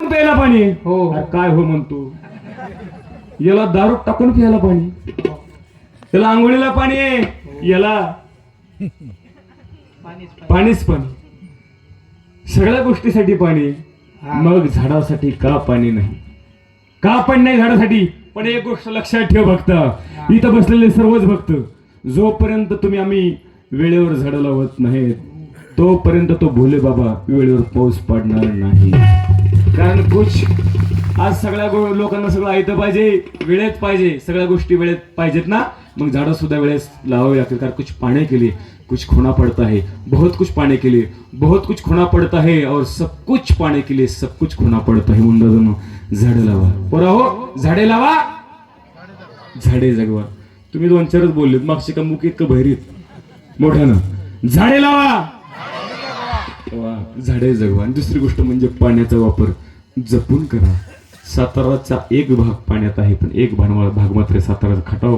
तर प्यायला पाणी आहे. हो. अरे काय हो म्हणतो, याला दारू टाकून प्यायला पाणी, याला आंघोळीला पाणी आहे, याला पाणीच पाणी, सगळ्या गोष्टीसाठी पाणी आहे. हा. मग झाडासाठी का पाणी नाही, का पण नाही झाडासाठी? पण एक गोष्ट लक्षात ठेव भक्त, इथं बसलेले सर्वच भक्त, जोपर्यंत तुम्ही आम्ही वेळेवर झाडं लावत नाहीत तोपर्यंत तो भोले बाबा वेळेवर पाऊस पडणार नाही. कारण कुछ आज सगळ्या लोकांना सगळं ऐकलं पाहिजे, वेळेत पाहिजे, सगळ्या गोष्टी वेळेत पाहिजेत ना, मग झाडं सुद्धा वेळेस लावावी लागतील. कारण कुछ पाने के लिए कुछ खोना पड़ता है, बहुत कुछ पाने के लिए बहुत कुछ खोना पड़ता है, और सब कुछ पाने के लिए सब कुछ खोना पड़ता है. म्हणून दादांनो, झाडे लावा पोरा हो, झाडे लावा, झाडे जगवा. तुम्ही 2-4च बोललेत, मागचे का मुख इतकं बहिरीत मोठ्यानं, झाडे लावा, झाडे जगवा. आणि दुसरी गोष्ट म्हणजे पाण्याचा वापर जपून करा. साताराचा एक भाग पाण्यात आहे, पण एक भाग मात्र सातारा खटाव